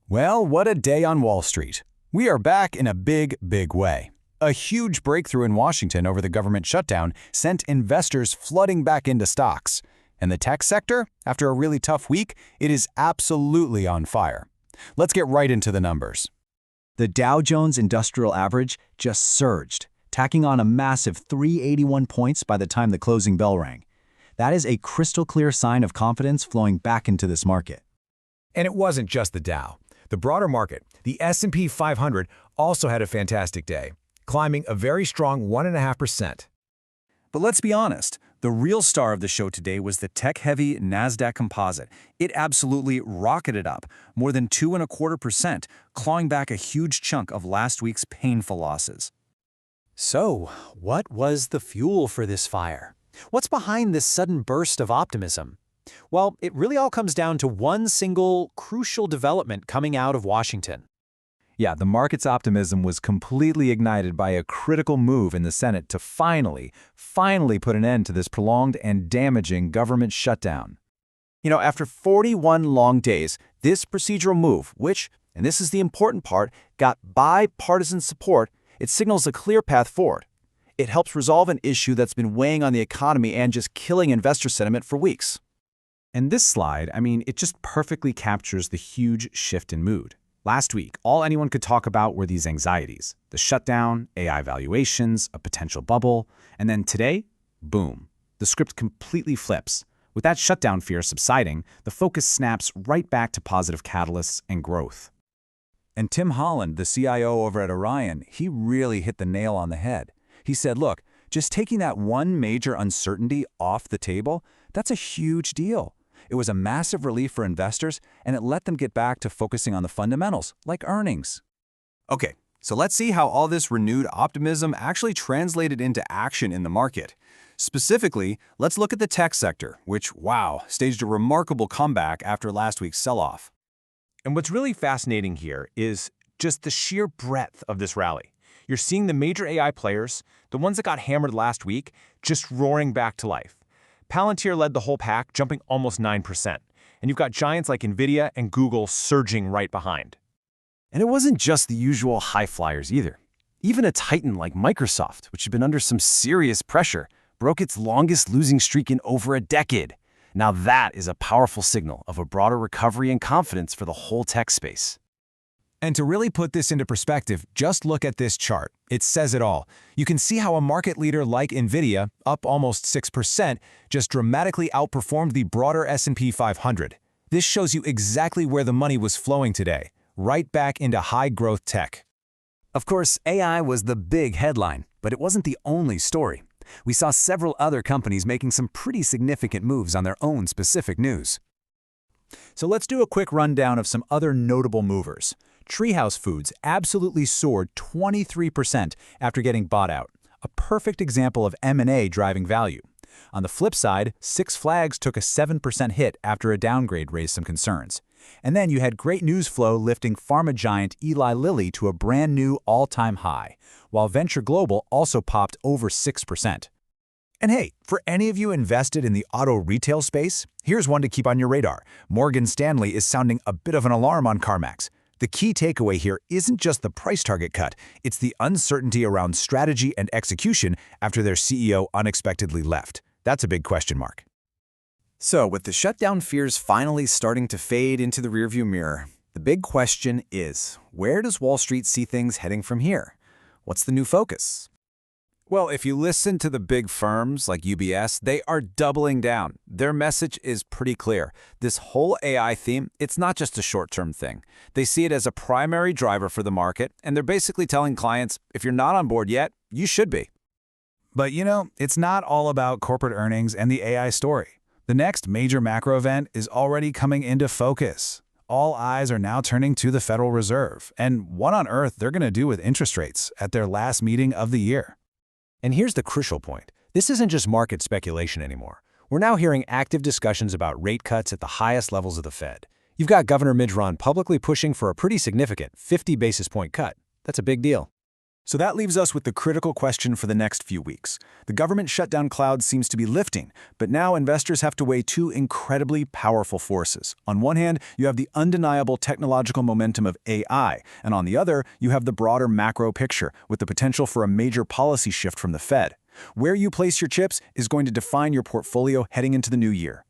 Well, what a day on Wall Street. We are back in a big, big way. A huge breakthrough in Washington over the government shutdown sent investors flooding back into stocks. And the tech sector, after a really tough week, it is absolutely on fire. Let's get right into the numbers. The Dow Jones Industrial Average just surged, tacking on a massive 381 points by the time the closing bell rang. That is a crystal clear sign of confidence flowing back into this market. And it wasn't just the Dow. The broader market, the S&P 500, also had a fantastic day, climbing a very strong 1.5%. But let's be honest, the real star of the show today was the tech-heavy NASDAQ composite. It absolutely rocketed up, more than 2.25%, clawing back a huge chunk of last week's painful losses. So, what was the fuel for this fire? What's behind this sudden burst of optimism? Well, it really all comes down to one single, crucial development coming out of Washington. Yeah, the market's optimism was completely ignited by a critical move in the Senate to finally put an end to this prolonged and damaging government shutdown. After 41 long days, this procedural move, which, and this is the important part, got bipartisan support, it signals a clear path forward. It helps resolve an issue that's been weighing on the economy and just killing investor sentiment for weeks. And this slide, it just perfectly captures the huge shift in mood. Last week, all anyone could talk about were these anxieties: the shutdown, AI valuations, a potential bubble. And then today, boom, the script completely flips. With that shutdown fear subsiding, the focus snaps right back to positive catalysts and growth. And Tim Holland, the CIO over at Orion, he really hit the nail on the head. He said, look, just taking that one major uncertainty off the table, that's a huge deal. It was a massive relief for investors, and it let them get back to focusing on the fundamentals, like earnings. Okay, so let's see how all this renewed optimism actually translated into action in the market. Specifically, let's look at the tech sector, which, wow, staged a remarkable comeback after last week's sell-off. And what's really fascinating here is just the sheer breadth of this rally. You're seeing the major AI players, the ones that got hammered last week, just roaring back to life. Palantir led the whole pack, jumping almost 9%. And you've got giants like Nvidia and Google surging right behind. And it wasn't just the usual high flyers either. Even a titan like Microsoft, which had been under some serious pressure, broke its longest losing streak in over a decade. Now that is a powerful signal of a broader recovery and confidence for the whole tech space. And to really put this into perspective, just look at this chart. It says it all. You can see how a market leader like Nvidia, up almost 6%, just dramatically outperformed the broader S&P 500. This shows you exactly where the money was flowing today, right back into high-growth tech. Of course, AI was the big headline, but it wasn't the only story. We saw several other companies making some pretty significant moves on their own specific news. So let's do a quick rundown of some other notable movers. TreeHouse Foods absolutely soared 23% after getting bought out, a perfect example of M&A driving value. On the flip side, Six Flags took a 7% hit after a downgrade raised some concerns. And then you had great news flow lifting pharma giant Eli Lilly to a brand new all-time high, while Venture Global also popped over 6%. And hey, for any of you invested in the auto retail space, here's one to keep on your radar. Morgan Stanley is sounding a bit of an alarm on CarMax. The key takeaway here isn't just the price target cut, it's the uncertainty around strategy and execution after their CEO unexpectedly left. That's a big question mark. So, with the shutdown fears finally starting to fade into the rearview mirror, the big question is, where does Wall Street see things heading from here? What's the new focus? Well, if you listen to the big firms like UBS, they are doubling down. Their message is pretty clear. This whole AI theme, it's not just a short-term thing. They see it as a primary driver for the market, and they're basically telling clients, if you're not on board yet, you should be. But it's not all about corporate earnings and the AI story. The next major macro event is already coming into focus. All eyes are now turning to the Federal Reserve, and what on earth they're going to do with interest rates at their last meeting of the year. And here's the crucial point. This isn't just market speculation anymore. We're now hearing active discussions about rate cuts at the highest levels of the Fed. You've got Governor Midge Ron publicly pushing for a pretty significant 50 basis point cut. That's a big deal. So that leaves us with the critical question for the next few weeks. The government shutdown cloud seems to be lifting, but now investors have to weigh two incredibly powerful forces. On one hand, you have the undeniable technological momentum of AI, and on the other, you have the broader macro picture, with the potential for a major policy shift from the Fed. Where you place your chips is going to define your portfolio heading into the new year.